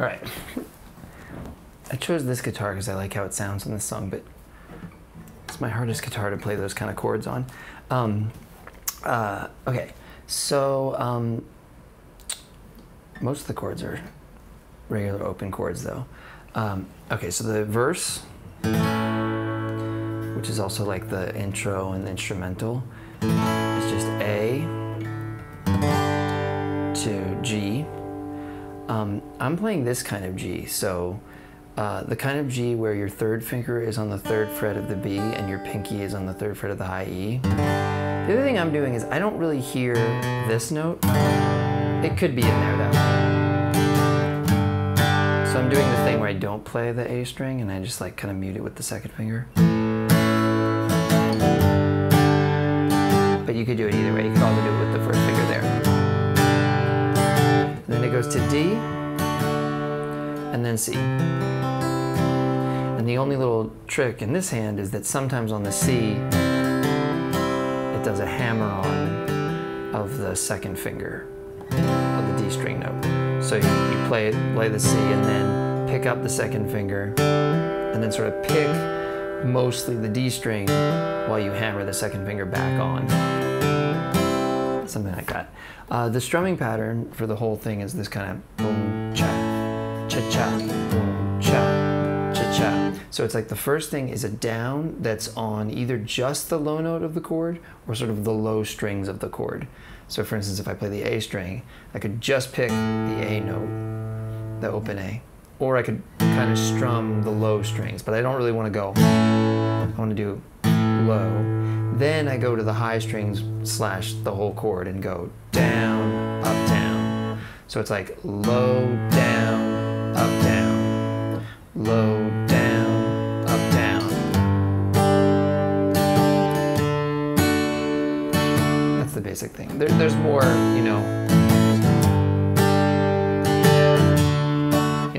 All right. I chose this guitar because I like how it sounds in this song, but it's my hardest guitar to play those kind of chords on. Okay, so most of the chords are regular open chords though. Okay, so the verse, which is also like the intro and the instrumental, is just A to G. I'm playing this kind of G, so the kind of G where your third finger is on the third fret of the B and your pinky is on the third fret of the high E. The other thing I'm doing is I don't really hear this note. It could be in there though. So I'm doing the thing where I don't play the A string and I just like kind of mute it with the second finger. But you could do it either way. You could also do it with the first finger there. And then it goes to D and then C. And the only little trick in this hand is that sometimes on the C, it does a hammer-on of the second finger of the D string note. So you play the C and then pick up the second finger and then sort of pick mostly the D string while you hammer the second finger back on. Something like that. The strumming pattern for the whole thing is this kind of boom, cha, cha-cha, boom, cha, cha-cha. So it's like the first thing is a down that's on either just the low note of the chord or sort of the low strings of the chord. So for instance, if I play the A string, I could just pick the A note, the open A, or I could kind of strum the low strings, but I don't really want to go, I want to do low. Then I go to the high strings slash the whole chord and go down, up, down. So it's like low, down, up, down, low, down, up, down. That's the basic thing. There's more, you know,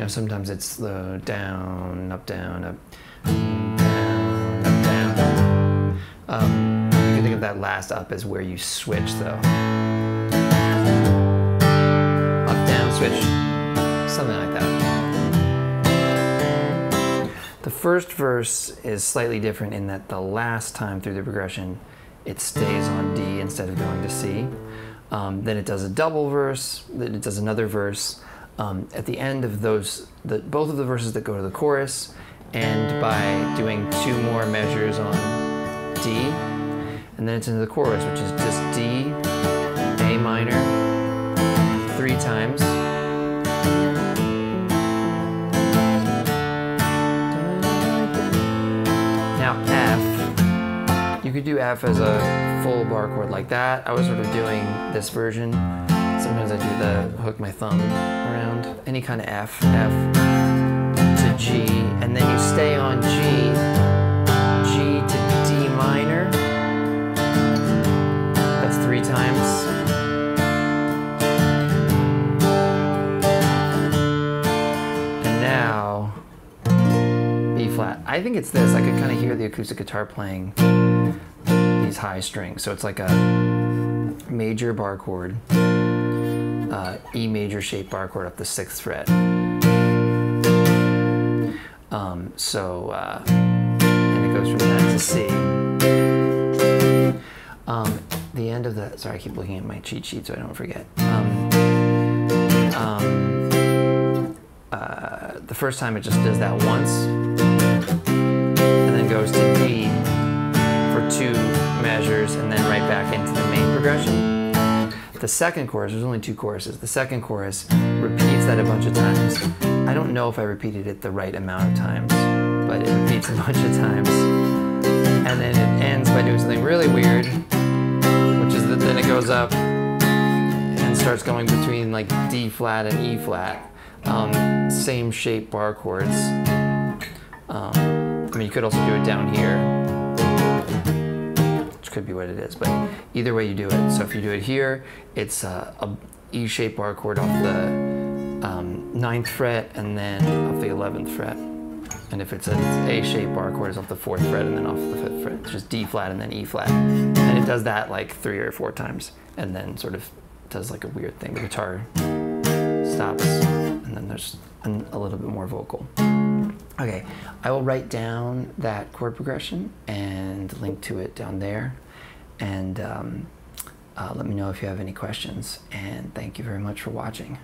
sometimes it's the down, up, down, up, down, up, down. You can think of that last up as where you switch though. Up, down, switch, something like that. The first verse is slightly different in that the last time through the progression, it stays on D instead of going to C. Then it does a double verse, then it does another verse. At the end of those, both of the verses that go to the chorus, and by doing 2 more measures on D, and then it's into the chorus, which is just D, A minor, 3 times. Now F, you could do F as a full bar chord like that. I was sort of doing this version. Sometimes I do the hook my thumb around, any kind of F, F to G, and then you stay on G, G to D minor. That's 3 times. And now, B flat. I think it's this. I could kind of hear the acoustic guitar playing these high strings. So it's like a major bar chord. E major shape bar chord up the 6th fret. And it goes from that to C. The end of the, sorry, I keep looking at my cheat sheet so I don't forget. The first time it just does that once, and then goes to D for 2 measures, and then right back into the main progression. The second chorus, there's only 2 choruses. The second chorus repeats that a bunch of times. I don't know if I repeated it the right amount of times, but it repeats a bunch of times. And then it ends by doing something really weird, which is that then it goes up and starts going between like D flat and E flat. Same shape bar chords. I mean, you could also do it down here, could be what it is, but either way you do it. So if you do it here, it's a E-shaped bar chord off the 9th fret and then off the 11th fret. And if it's an A-shaped bar chord, it's off the 4th fret and then off the 5th fret. It's just D flat and then E flat. And it does that like 3 or 4 times and then sort of does like a weird thing. The guitar stops and then there's a little bit more vocal. Okay, I will write down that chord progression and link to it down there, and let me know if you have any questions, and thank you very much for watching.